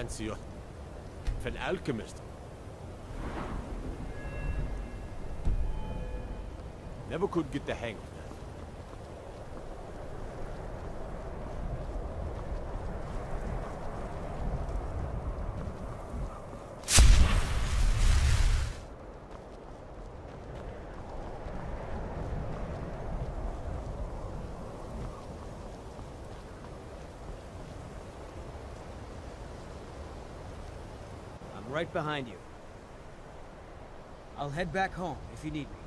fancy of an alchemist. Never could get the hang of that. Right behind you. I'll head back home if you need me.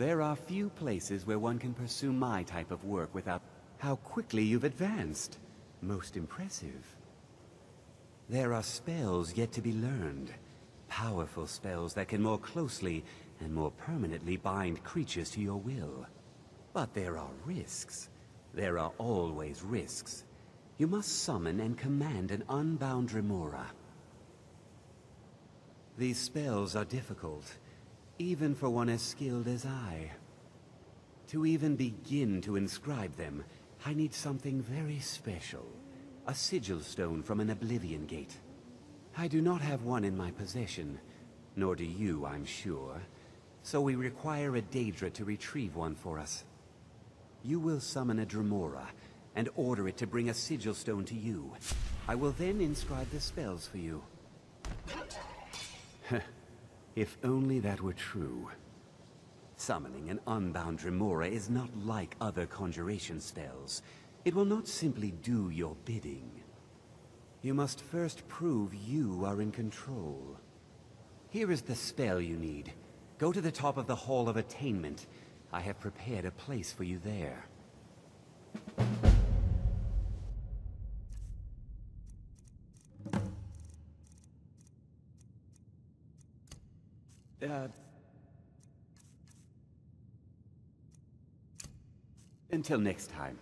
There are few places where one can pursue my type of work without... How quickly you've advanced. Most impressive. There are spells yet to be learned. Powerful spells that can more closely and more permanently bind creatures to your will. But there are risks. There are always risks. You must summon and command an unbound remora. These spells are difficult, even for one as skilled as I. To even begin to inscribe them, I need something very special. A sigil stone from an Oblivion Gate. I do not have one in my possession, nor do you, I'm sure. So we require a Daedra to retrieve one for us. You will summon a Dremora, and order it to bring a sigil stone to you. I will then inscribe the spells for you. If only that were true. Summoning an unbound Dremora is not like other conjuration spells. It will not simply do your bidding. You must first prove you are in control. Here is the spell you need. Go to the top of the Hall of Attainment. I have prepared a place for you there. Until next time.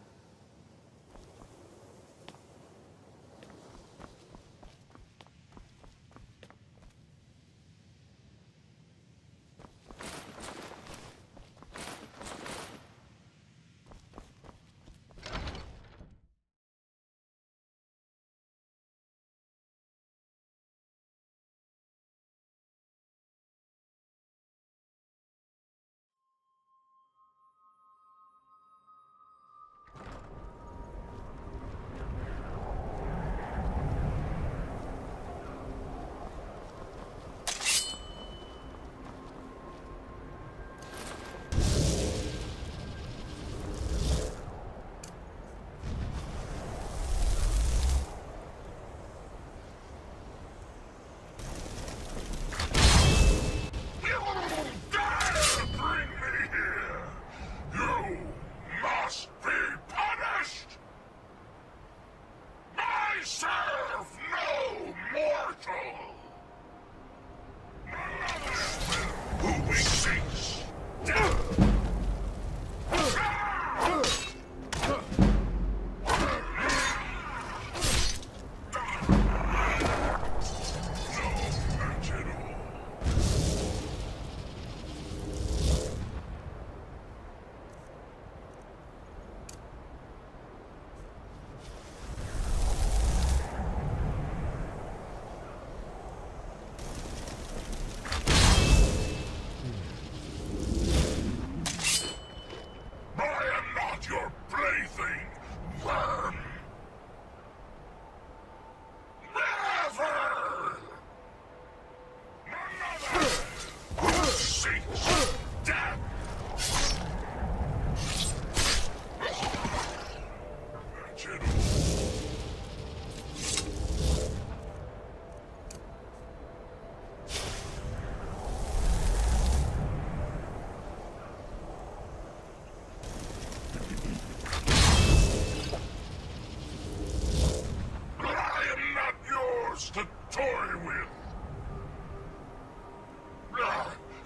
To toy with.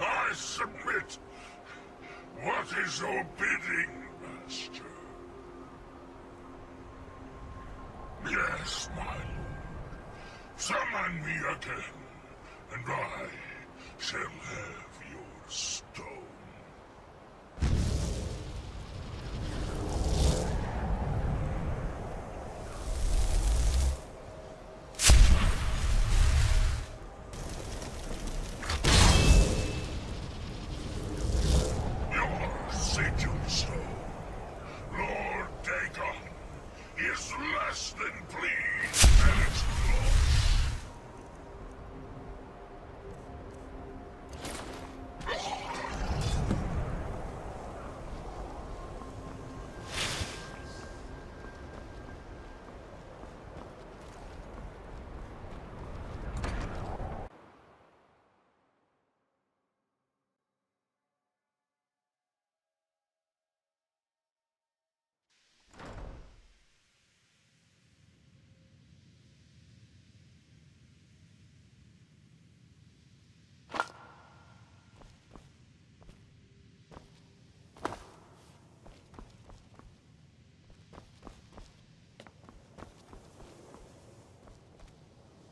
I submit. What is your bidding, Master? Yes, my lord. Summon me again, and I shall have your stone. Less than pleased at its loss.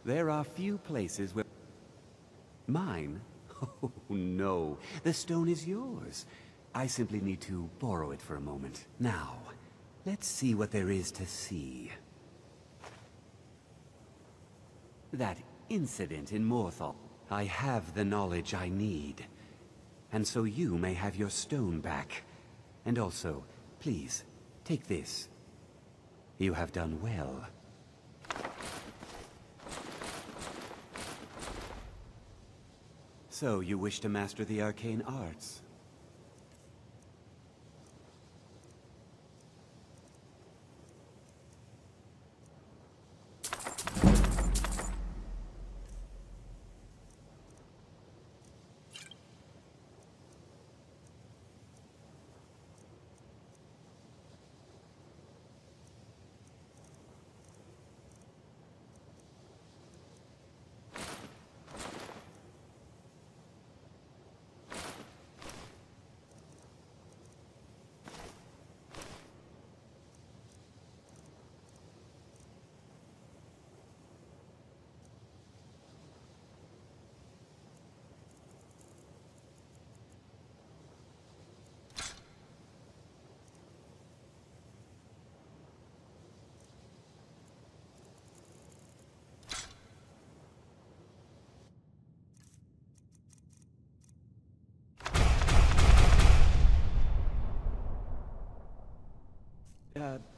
There are few places where... Mine? Oh, no. The stone is yours. I simply need to borrow it for a moment. Now, let's see what there is to see. That incident in Morthal. I have the knowledge I need. And so you may have your stone back. And also, please, take this. You have done well. So, you wish to master the arcane arts?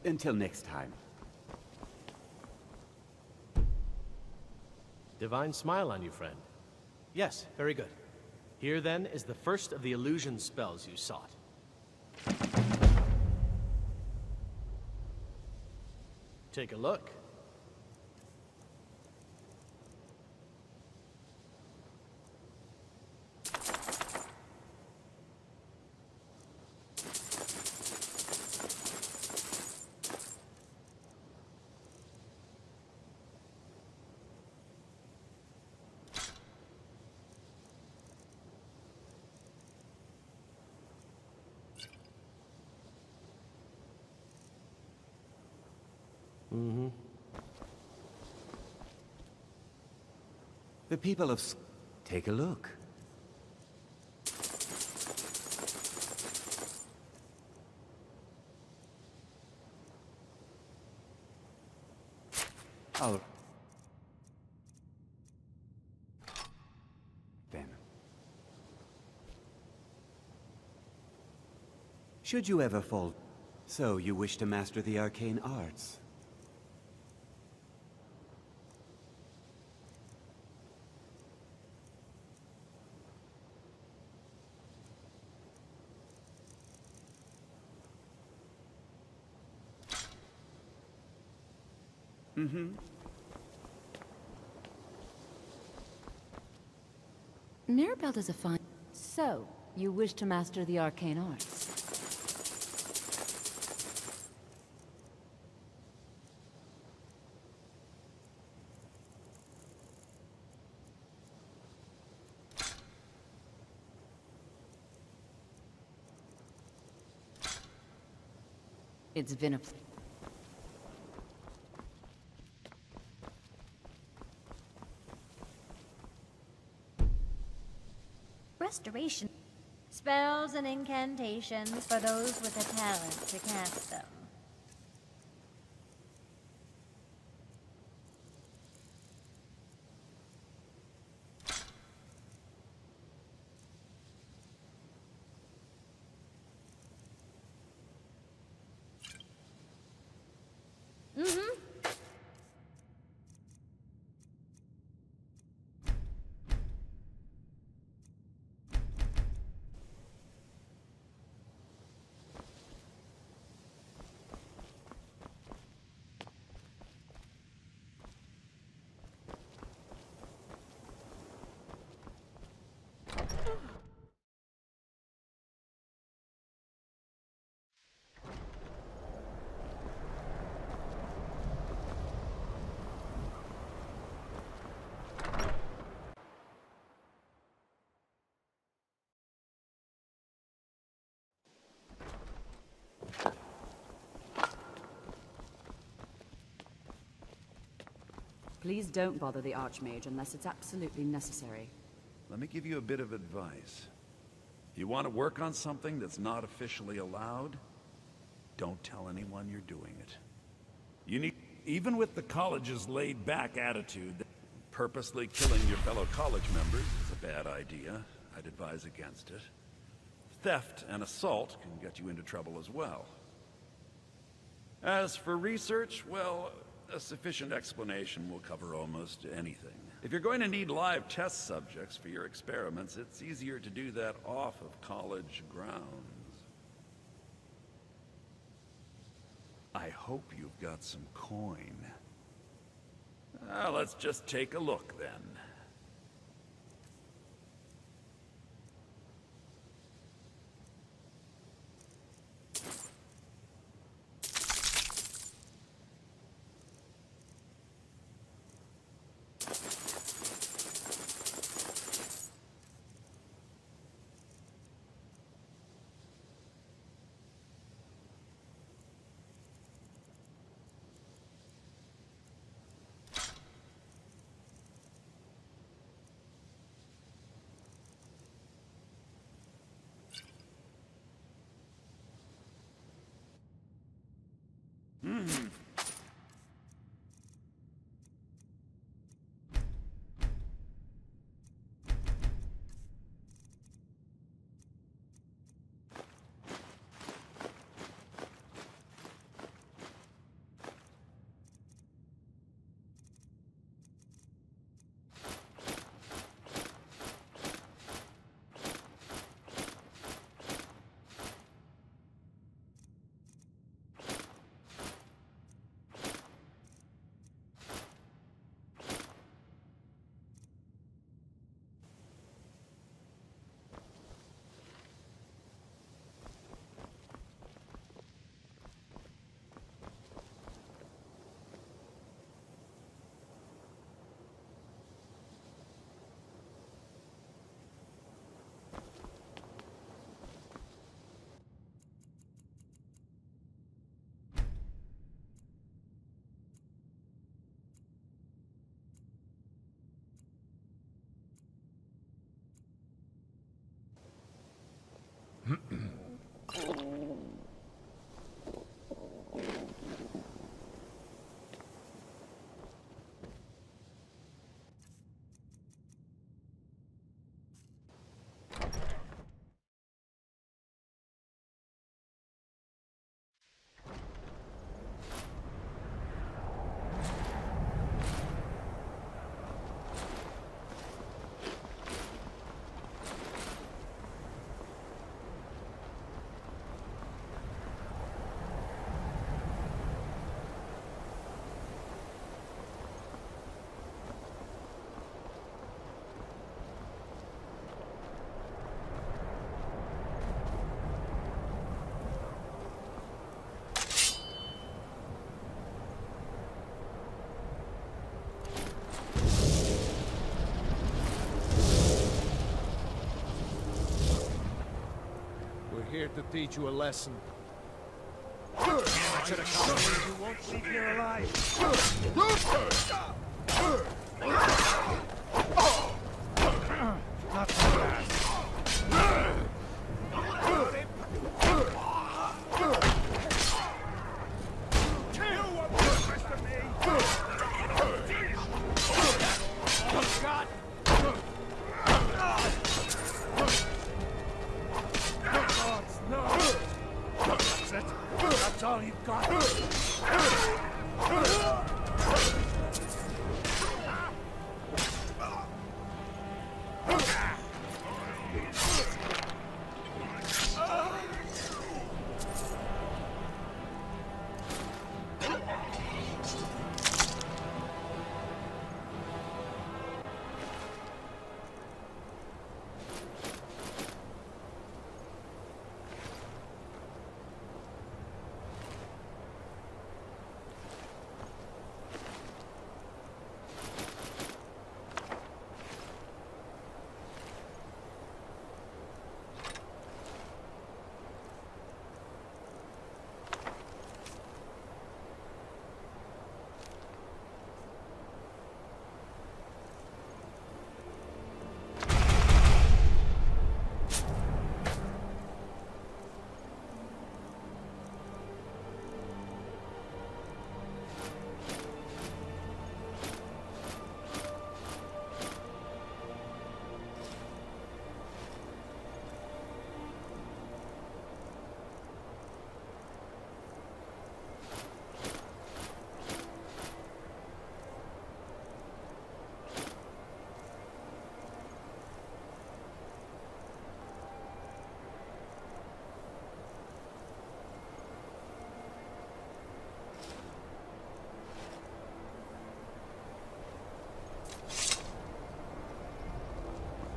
Until next time. Divine smile on you, friend. Yes, very good. Here, then, is the first of the illusion spells you sought. Take a look. The people of... Take a look. Oh. Then. Should you ever fall... So, you wish to master the arcane arts? Mirabelle does a fine... So, you wish to master the arcane arts? It's been a... Restoration. Spells and incantations for those with a talent to cast them. Please don't bother the Archmage unless it's absolutely necessary. Let me give you a bit of advice. If you want to work on something that's not officially allowed, don't tell anyone you're doing it. You need, even with the college's laid-back attitude, purposely killing your fellow college members is a bad idea. I'd advise against it. Theft and assault can get you into trouble as well. As for research, well, a sufficient explanation will cover almost anything. If you're going to need live test subjects for your experiments, it's easier to do that off of college grounds. I hope you've got some coin. Let's just take a look then. Here to teach you a lesson. I should have come here. You won't leave here alive. Not so fast. You were purpose to me. Oh, God. No! That's it! That's all you've got!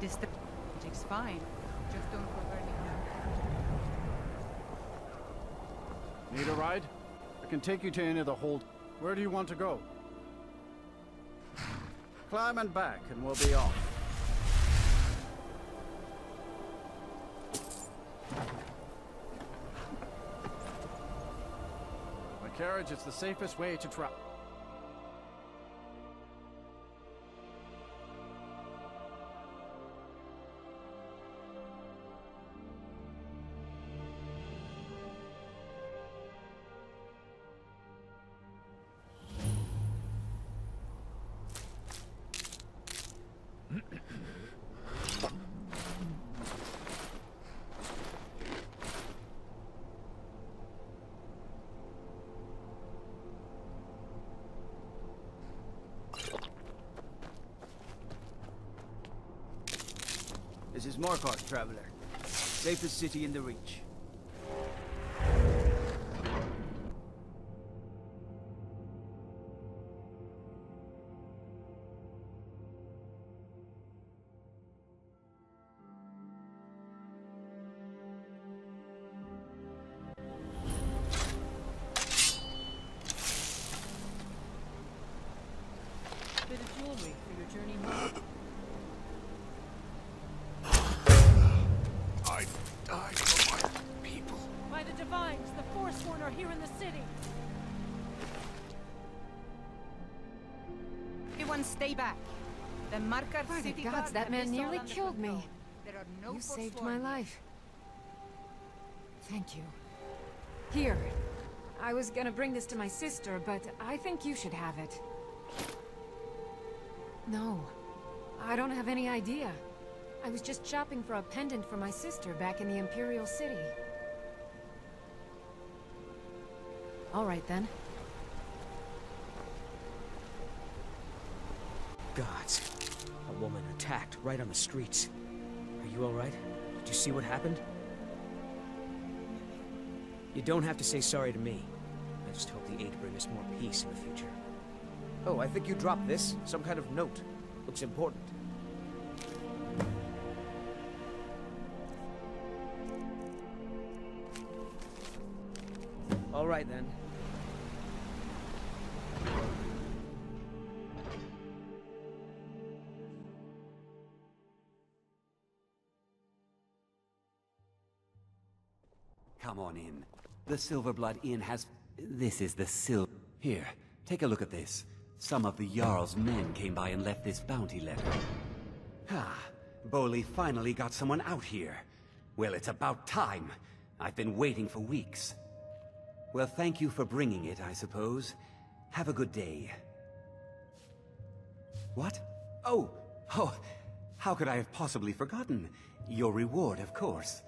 This magic's fine. Just don't go burning down. Need a ride? I can take you to any of the hold. Where do you want to go? Climb and back, and we'll be off. My carriage is the safest way to travel. This is Markarth, traveler. Safest city in the Reach. Bit of jewelry for your journey home. I died for my people. By the Divines, the Forsworn are here in the city. Everyone stay back. The Markarth By the city gods, guard that have man this all nearly under killed control. me. There are no You saved Forsworn my here. life. Thank you. Here. I was gonna bring this to my sister, but I think you should have it. No. I don't have any idea. I was just shopping for a pendant for my sister back in the Imperial City. All right, then. Gods. A woman attacked right on the streets. Are you alright? Did you see what happened? You don't have to say sorry to me. I just hope the aid bring us more peace in the future. Oh, I think you dropped this. Some kind of note. Looks important. All right, then. Come on in. The Silverblood Inn has... This is the Here, take a look at this. Some of the Jarl's men came by and left this bounty letter. Ah, Bolli finally got someone out here. Well, it's about time. I've been waiting for weeks. Well, thank you for bringing it, I suppose. Have a good day. What? Oh, how could I have possibly forgotten? Your reward, of course.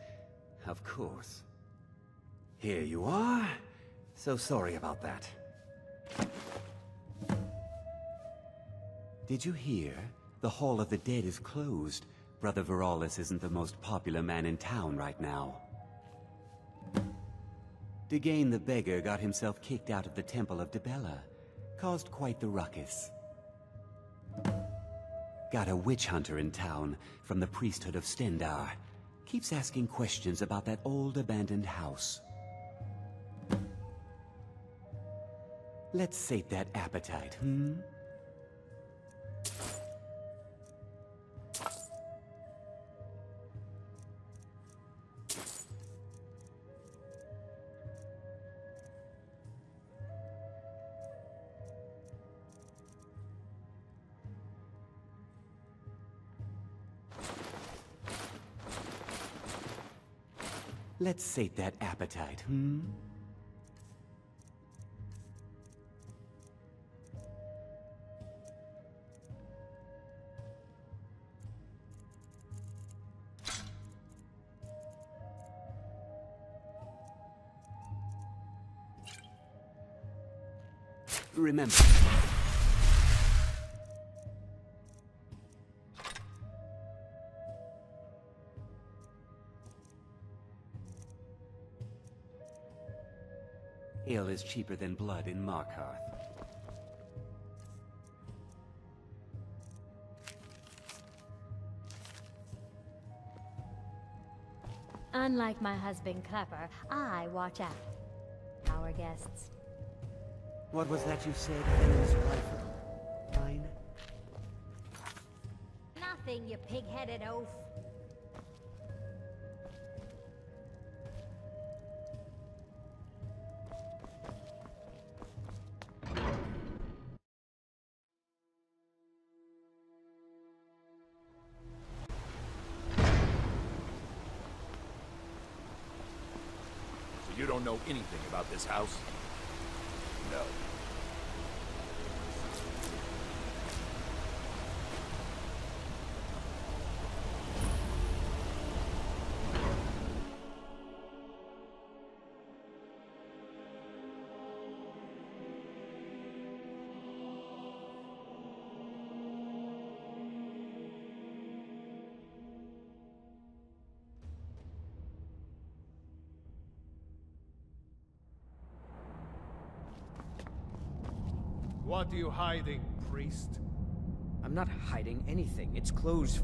Of course. Here you are. So sorry about that. Did you hear? The Hall of the Dead is closed. Brother Veralis isn't the most popular man in town right now. Degane the Beggar got himself kicked out of the Temple of Dibella. Caused quite the ruckus. Got a witch hunter in town from the priesthood of Stendar. Keeps asking questions about that old abandoned house. Let's sate that appetite, hmm? Let's sate that appetite, hmm? Remember... Ale is cheaper than blood in Markarth. Unlike my husband Clapper, I watch out. Our guests. What was that you said, Finn's rifle? Mine? Nothing, you pig-headed oaf. You don't know anything about this house? No. What are you hiding, priest? I'm not hiding anything. It's closed.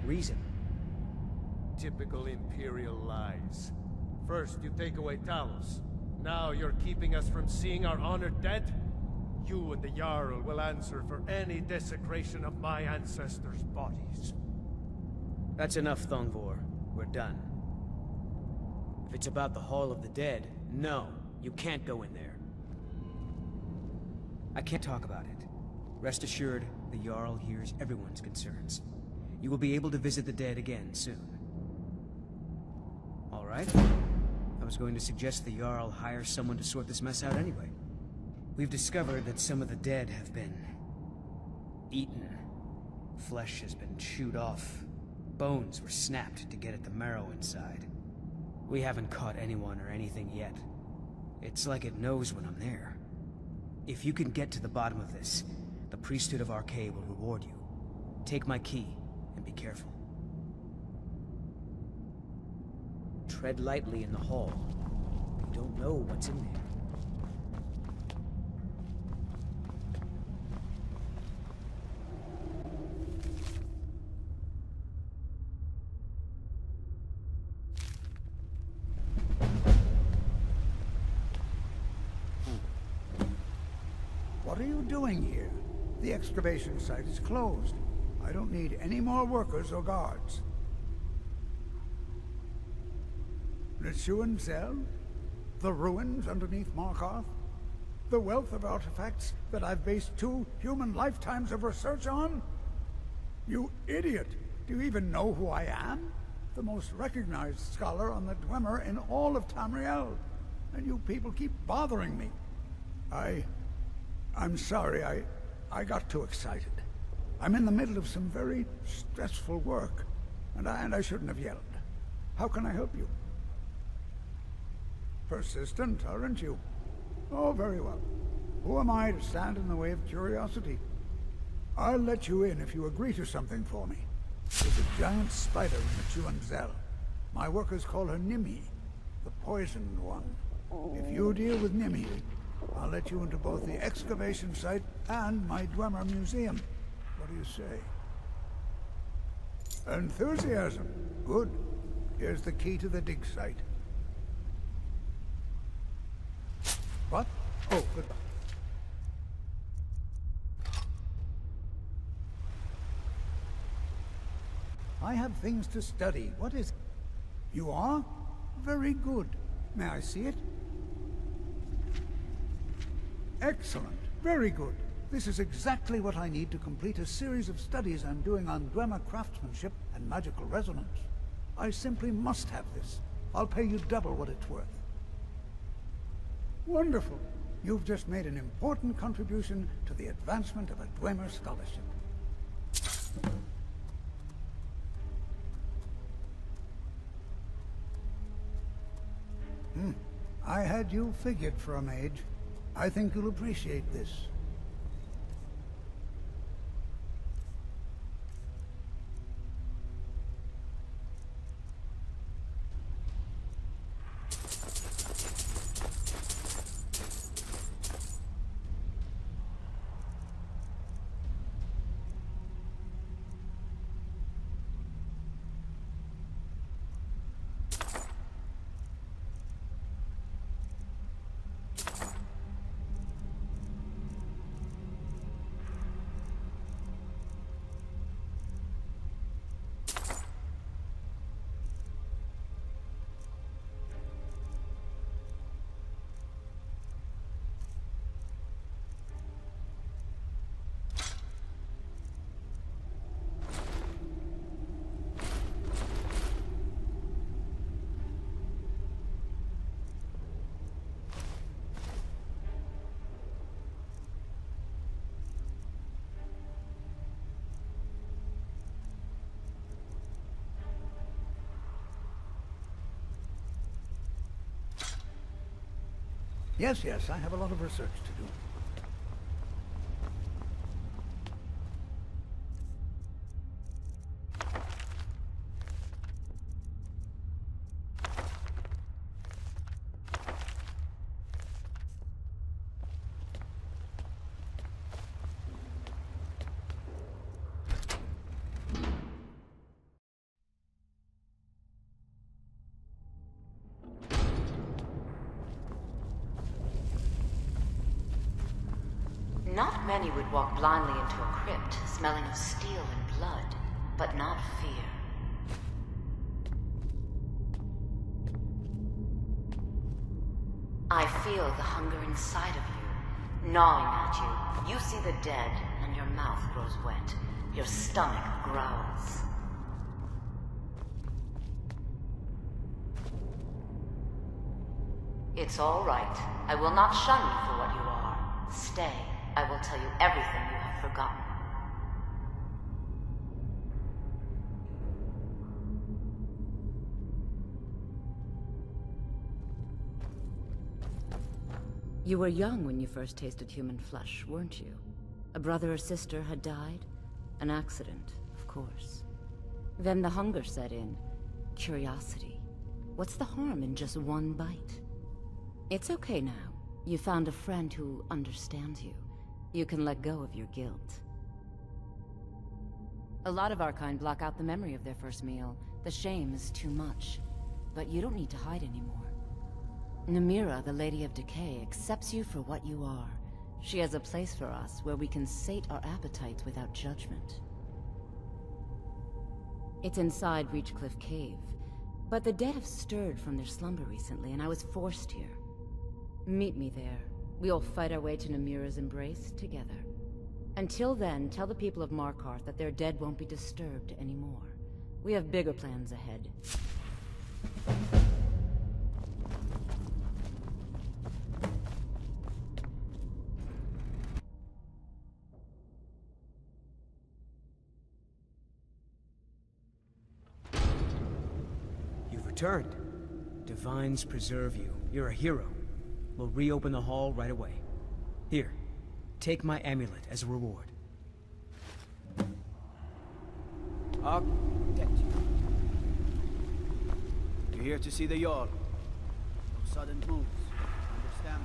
Reason. Typical Imperial lies. First, you take away Talos. Now you're keeping us from seeing our honored dead? You and the Jarl will answer for any desecration of my ancestors' bodies. That's enough, Thongvor. We're done. If it's about the Hall of the Dead, no, you can't go in there. I can't talk about it. Rest assured, the Jarl hears everyone's concerns. You will be able to visit the dead again soon. All right? I was going to suggest the Jarl hire someone to sort this mess out anyway. We've discovered that some of the dead have been eaten. Flesh has been chewed off. Bones were snapped to get at the marrow inside. We haven't caught anyone or anything yet. It's like it knows when I'm there. If you can get to the bottom of this, the priesthood of Arcade will reward you. Take my key, and be careful. Tread lightly in the hall. You don't know what's in there. What are you doing here? The excavation site is closed. I don't need any more workers or guards. Zell? The ruins underneath Markarth? The wealth of artifacts that I've based 2 human lifetimes of research on? You idiot! Do you even know who I am? The most recognized scholar on the Dwaemer in all of Tamriel. And you people keep bothering me. I'm sorry, I got too excited. I'm in the middle of some very stressful work, and I shouldn't have yelled. How can I help you? Persistent, aren't you? Oh, very well. Who am I to stand in the way of curiosity? I'll let you in if you agree to something for me. There's a giant spider in the Zell. My workers call her Nimi, the poisoned one. If you deal with Nimi, I'll let you into both the excavation site and my Dwaemer museum. What do you say? Enthusiasm. Good. Here's the key to the dig site. What? Oh, goodbye. I have things to study. What is... You are? Very good. May I see it? Excellent. Very good. This is exactly what I need to complete a series of studies I'm doing on Dwemer craftsmanship and magical resonance. I simply must have this. I'll pay you double what it's worth. Wonderful. You've just made an important contribution to the advancement of a Dwemer scholarship. I had you figured for a mage. I think you'll appreciate this. Yes, I have a lot of research to do. Not many would walk blindly into a crypt, smelling of steel and blood, but not fear. I feel the hunger inside of you, gnawing at you. You see the dead, and your mouth grows wet. Your stomach growls. It's all right. I will not shun you for what you are. Stay. I will tell you everything you have forgotten. You were young when you first tasted human flesh, weren't you? A brother or sister had died? An accident, of course. Then the hunger set in. Curiosity. What's the harm in just one bite? It's okay now. You found a friend who understands you. You can let go of your guilt. A lot of our kind block out the memory of their first meal. The shame is too much. But you don't need to hide anymore. Namira, the Lady of Decay, accepts you for what you are. She has a place for us where we can sate our appetites without judgment. It's inside Reachcliff Cave. But the dead have stirred from their slumber recently, and I was forced here. Meet me there. We'll fight our way to Namira's embrace together. Until then, tell the people of Markarth that their dead won't be disturbed anymore. We have bigger plans ahead. You've returned. Divines preserve you. You're a hero. We'll reopen the hall right away. Here, take my amulet as a reward. I'll get you. You're here to see the Jarl. No sudden moves. Understand?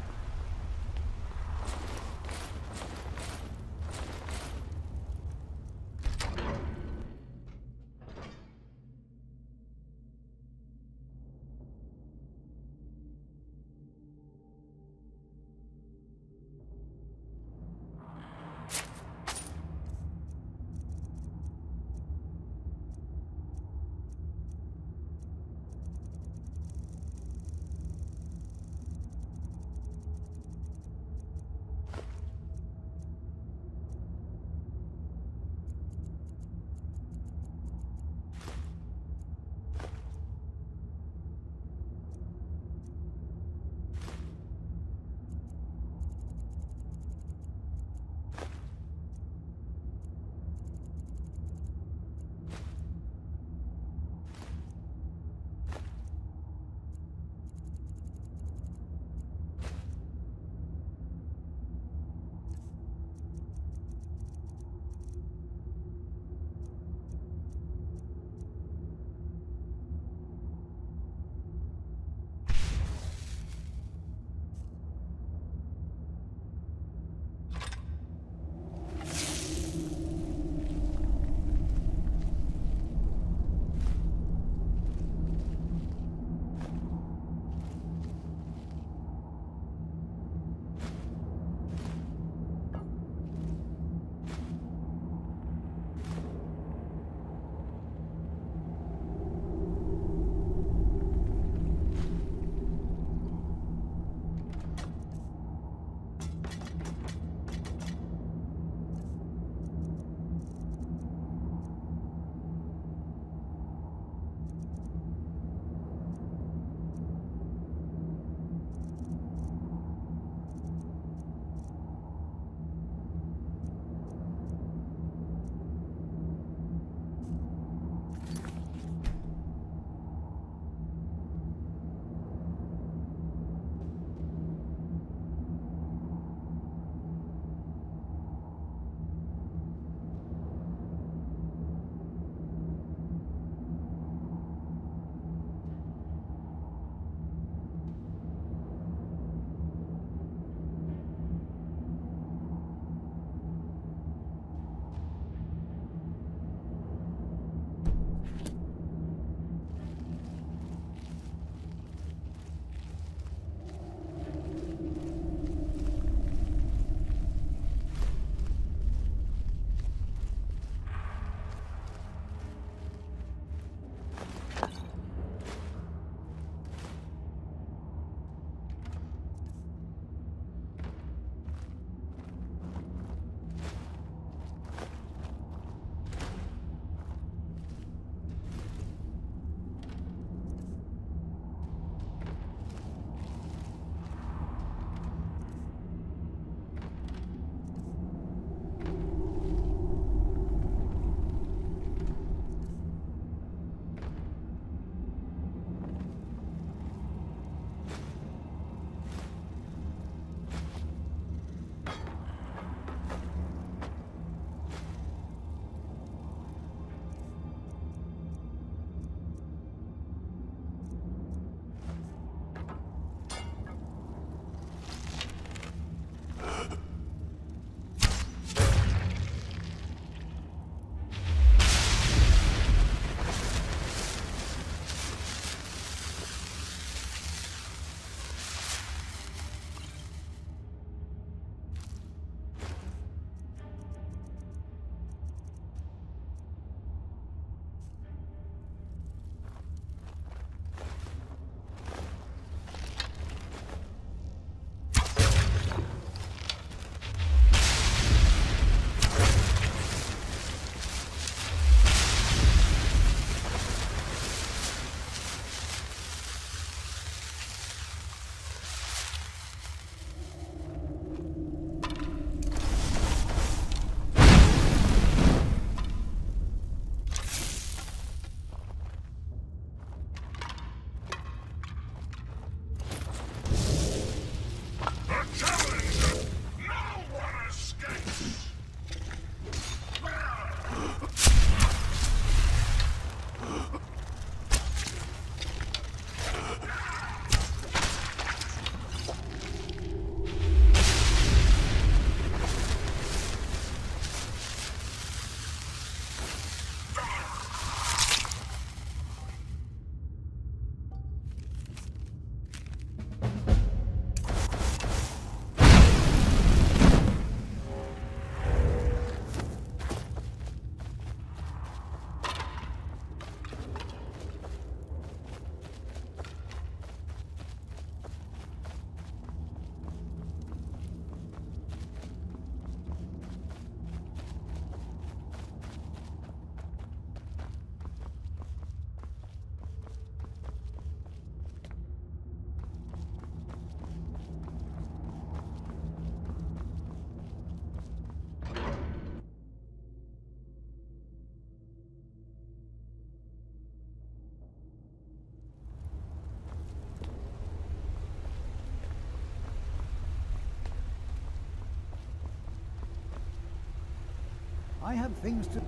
I have things to...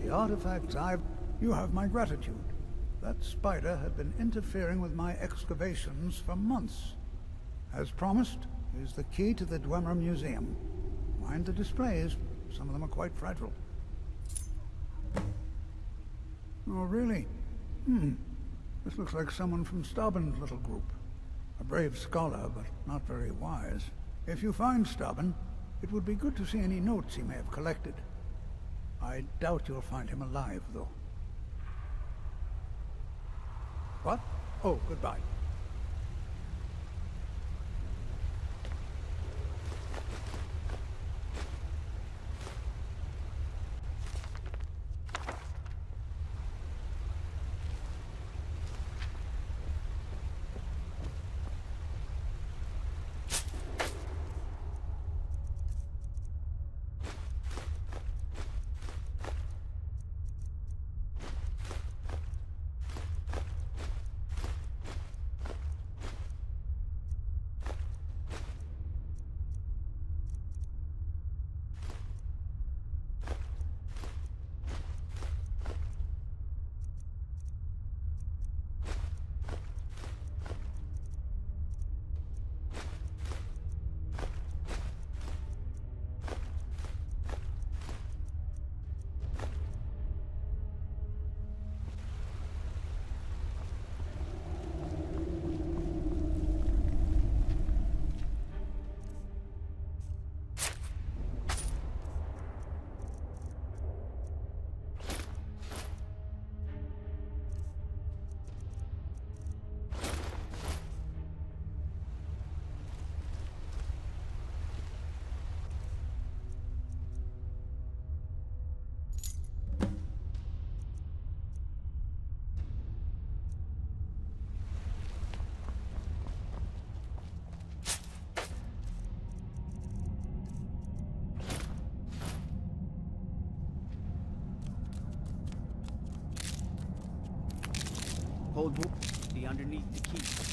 The artifacts I've... You have my gratitude. That spider had been interfering with my excavations for months. As promised, here's the key to the Dwaemer Museum. Mind the displays. Some of them are quite fragile. Oh, really? This looks like someone from Stauben's little group. A brave scholar, but not very wise. If you find Stauben, it would be good to see any notes he may have collected. I doubt you'll find him alive, though. What? Oh, goodbye. Hold the underneath the key.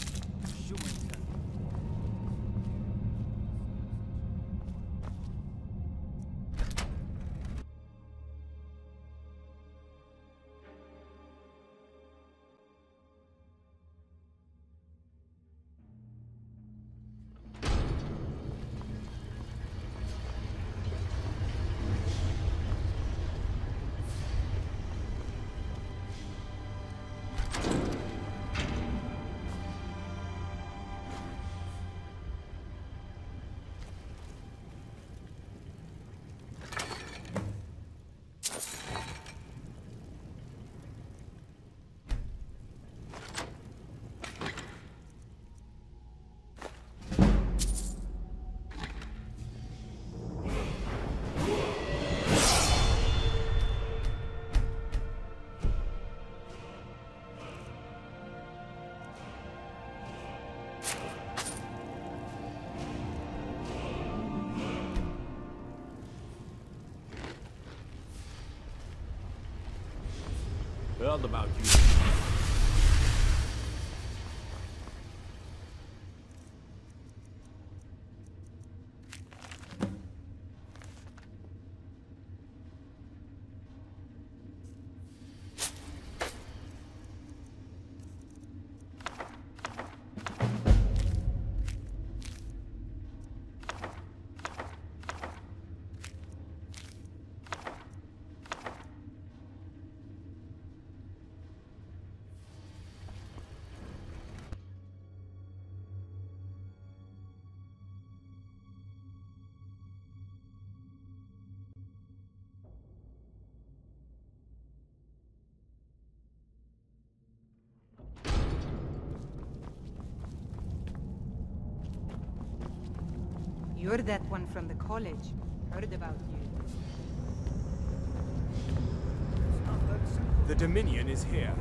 Heard about you. You're that one from the college. Heard about you. The Dominion is here.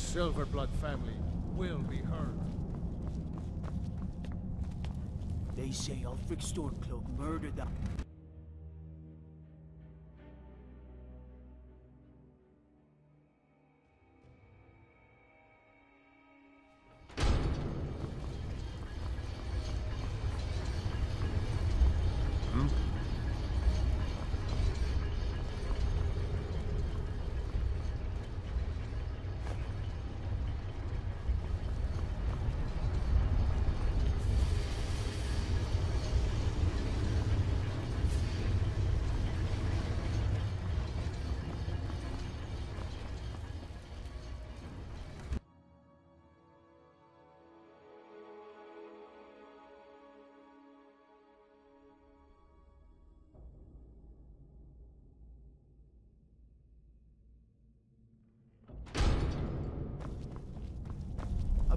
Silverblood family will be heard. They say Ulfric Stormcloak murdered them.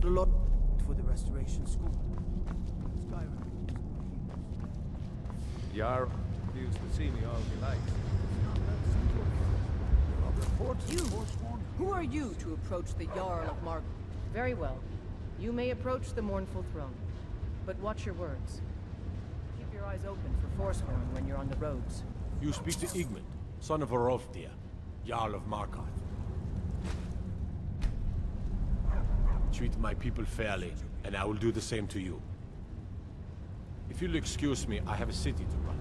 A lot for the restoration school. Skyrim. Jarl used to see me all he likes. Who are you to approach the Jarl of Markarth? Very well. You may approach the mournful throne. But watch your words. Keep your eyes open for Forsworn when you're on the roads. You speak to Igmund, son of Orolfdir, Jarl of Markarth. Treat my people fairly, and I will do the same to you. If you'll excuse me, I have a city to run.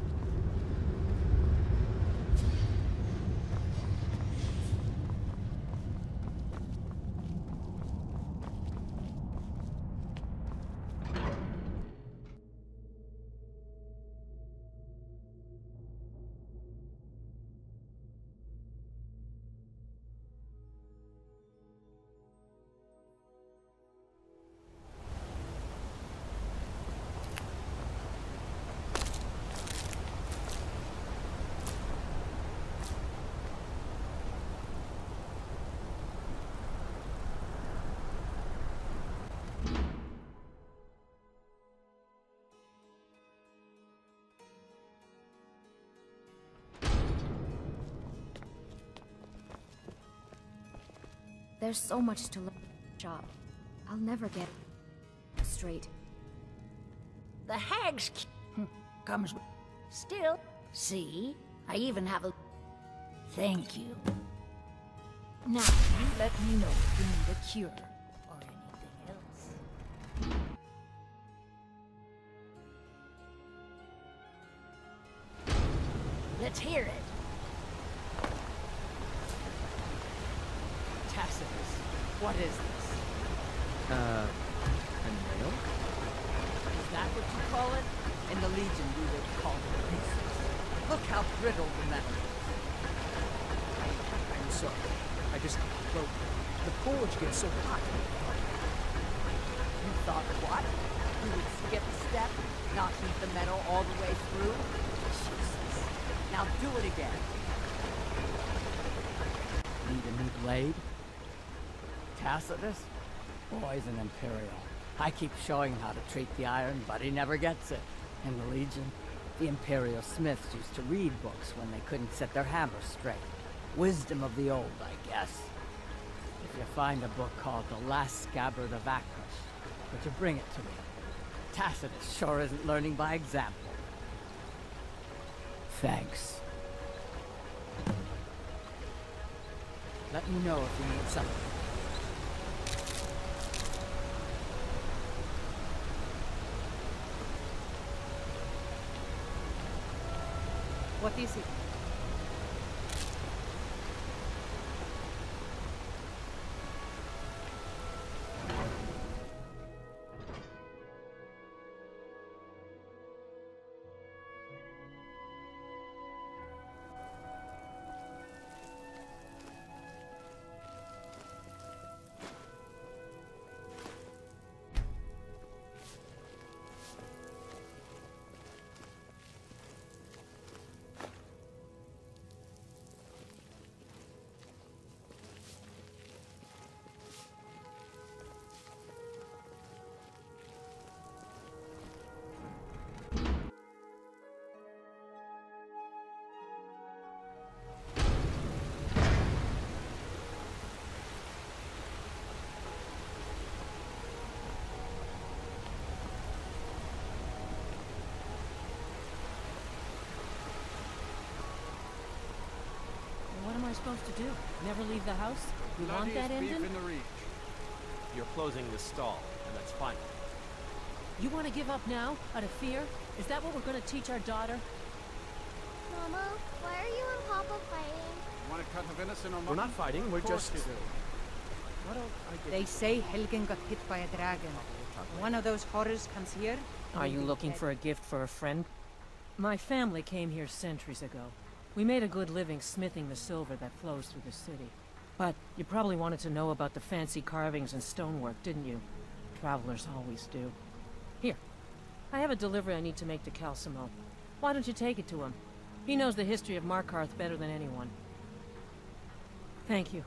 There's so much to learn. Shop. I'll never get it straight. The hag's comes still. See, I even have a. Thank you. Now you let me know if you need a cure or anything else. Let's hear it. Tacitus, what is this? A nail? Is that what you call it? In the Legion, we would call it pieces. Look how brittle the metal is. I'm sorry. Well, the forge gets so hot. You thought what? You would skip a step, not heat the metal all the way through? Jesus. Now do it again. Need a new blade? Tacitus? Boy's an Imperial. I keep showing how to treat the iron, but he never gets it. In the Legion, the Imperial smiths used to read books when they couldn't set their hammers straight. Wisdom of the old, I guess. If you find a book called The Last Scabbard of Akros, would you bring it to me? Tacitus sure isn't learning by example. Thanks. Let me know if you need something. What do you see? I supposed to do? Never leave the house? You want that engine? In the reach. You're closing the stall, and that's fine. You want to give up now, out of fear? Is that what we're going to teach our daughter? Mama, why are you and Papa fighting? Want to cut of innocent or We're not fighting, we're just... Why don't I get... They say Helgen got hit by a dragon. One of those horrors comes here. Are you looking for a gift for a friend? My family came here centuries ago. We made a good living smithing the silver that flows through the city. But you probably wanted to know about the fancy carvings and stonework, didn't you? Travelers always do. Here, I have a delivery I need to make to Calcimo. Why don't you take it to him? He knows the history of Markarth better than anyone. Thank you.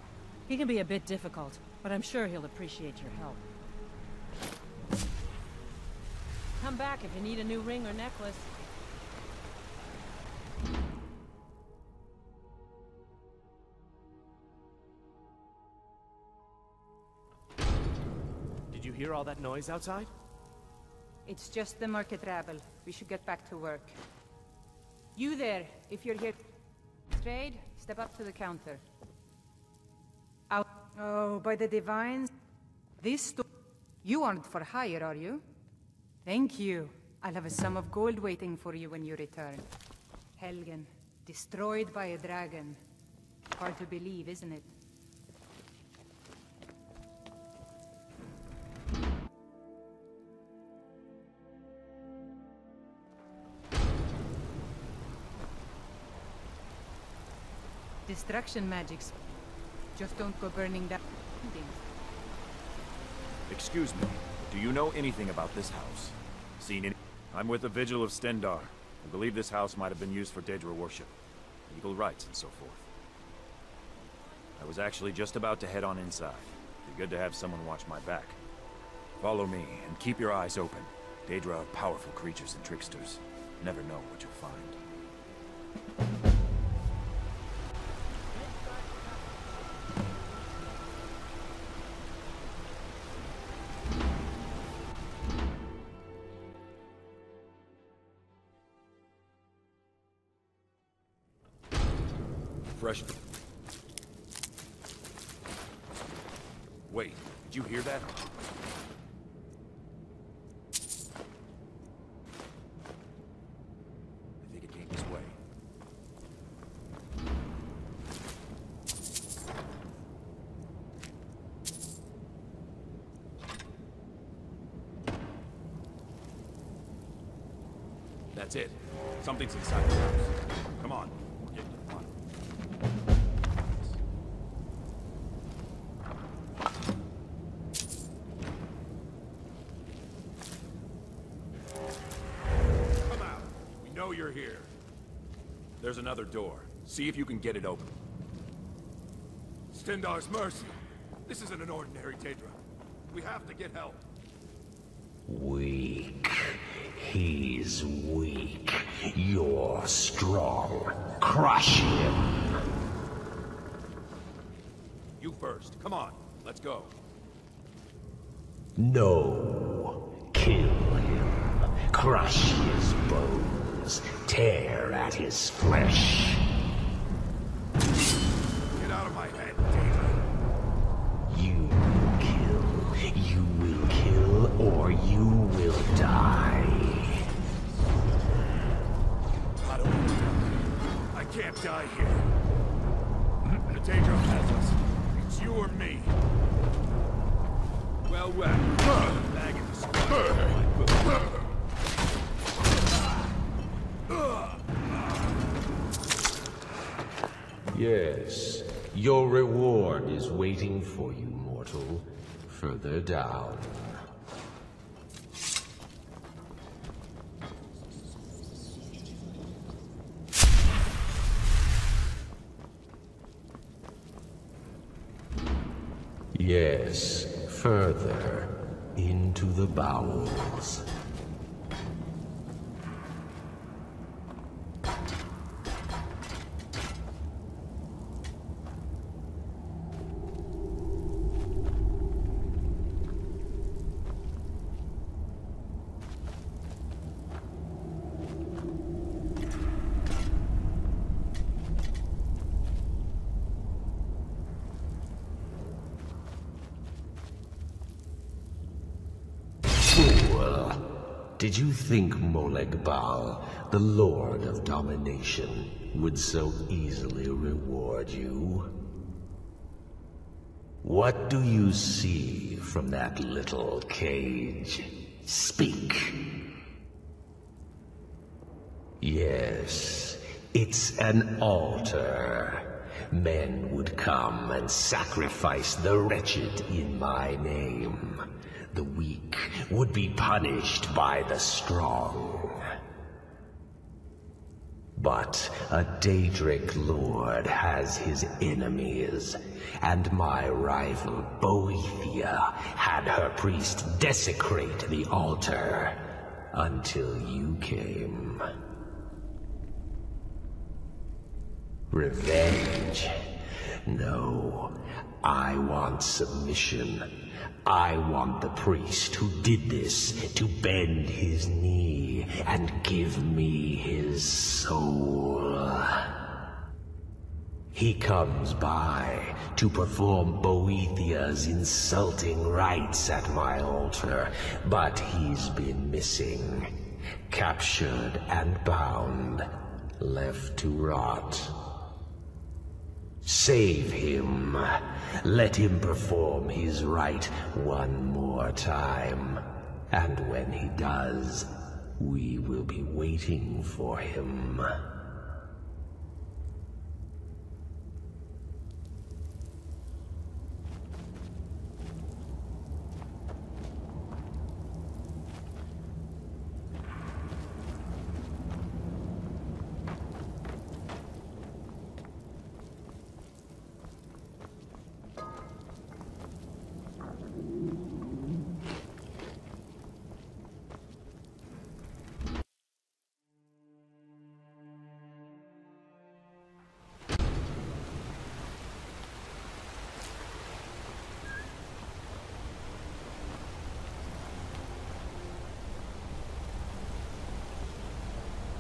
He can be a bit difficult, but I'm sure he'll appreciate your help. Come back if you need a new ring or necklace. Did you hear all that noise outside? It's just the market rabble. We should get back to work. You there, if you're here... Trade, step up to the counter. Out. Oh, by the divines. You aren't for hire, are you? Thank you. I'll have a sum of gold waiting for you when you return. Helgen, destroyed by a dragon. Hard to believe, isn't it? Destruction magics. Just don't go burning down things. Excuse me, do you know anything about this house? Seen any? I'm with the Vigil of Stendarr. I believe this house might have been used for Daedra worship, legal rites and so forth. I was actually just about to head on inside. Be good to have someone watch my back. Follow me, and keep your eyes open. Daedra are powerful creatures and tricksters. Never know what you'll find. Fresh. Wait, did you hear that? I think it came this way. That's it. Something's inside the house. Come on. We're getting to the bottom. Come out. We know you're here. There's another door. See if you can get it open. Stendarr's mercy. This isn't an ordinary Daedra. We have to get help. Weak. He's weak. You're strong. Crush him. You first. Come on. Let's go. No. Kill him. Crush his bones. Tear at his flesh. Get out of my head, Daedra. You will kill. You will kill, or you will die. I don't want to die. I can't die here. The Daedra has us. It's you or me. Well, bag in the squad. Yes, your reward is waiting for you, mortal. Further down. Yes, further into the bowels. Did you think Molegbal, the Lord of Domination, would so easily reward you? What do you see from that little cage? Speak. Yes, it's an altar. Men would come and sacrifice the wretched in my name. The weak would be punished by the strong. But a Daedric lord has his enemies, and my rival Boethia had her priest desecrate the altar until you came. Revenge? No, I want submission. I want the priest who did this to bend his knee and give me his soul. He comes by to perform Boethia's insulting rites at my altar, but he's been missing, captured and bound, left to rot. Save him. Let him perform his rite one more time. And when he does, we will be waiting for him.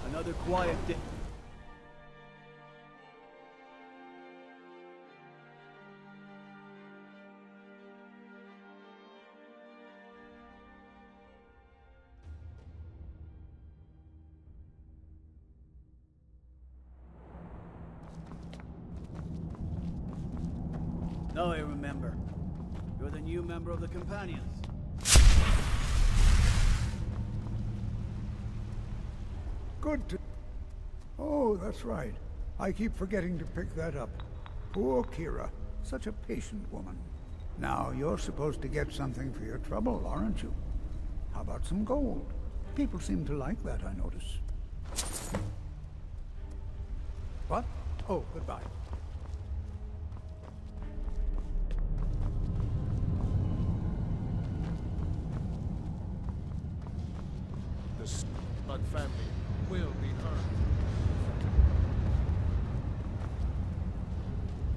Another quiet day. Now I remember. You're the new member of the Companions. Good to... Oh, that's right. I keep forgetting to pick that up. Poor Kira. Such a patient woman. Now, you're supposed to get something for your trouble, aren't you? How about some gold? People seem to like that, I notice. What? Oh, goodbye. The Blood family will be heard.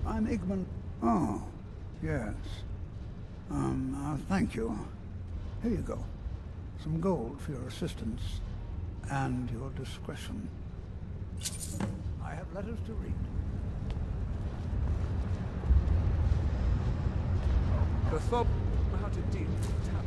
I'm Igman. Oh, yes. Thank you. Here you go. Some gold for your assistance and your discretion. I have letters to read. The thought how to deal with the tablets.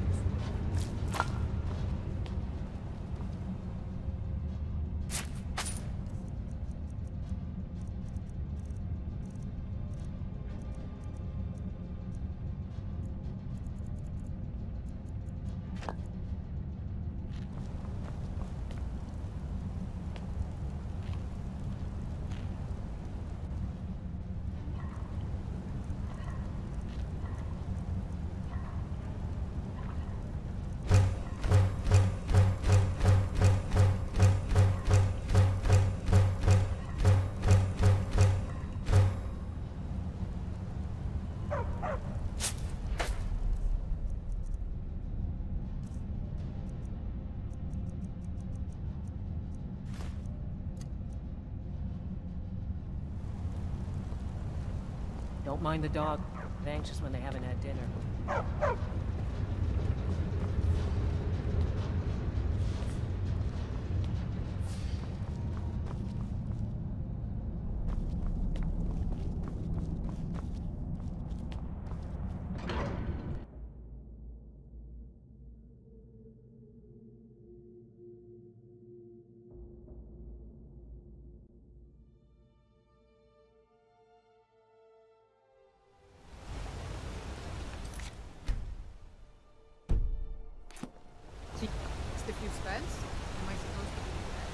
Don't mind the dog. They're anxious when they haven't had dinner. defense? Am I supposed to believe that?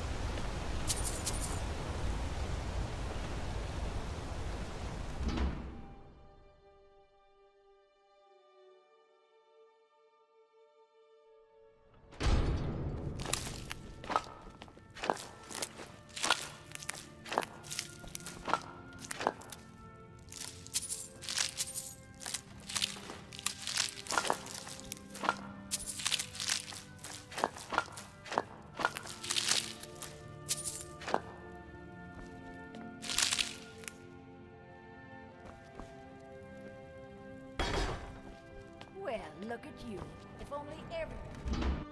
Well, look at you. If only every...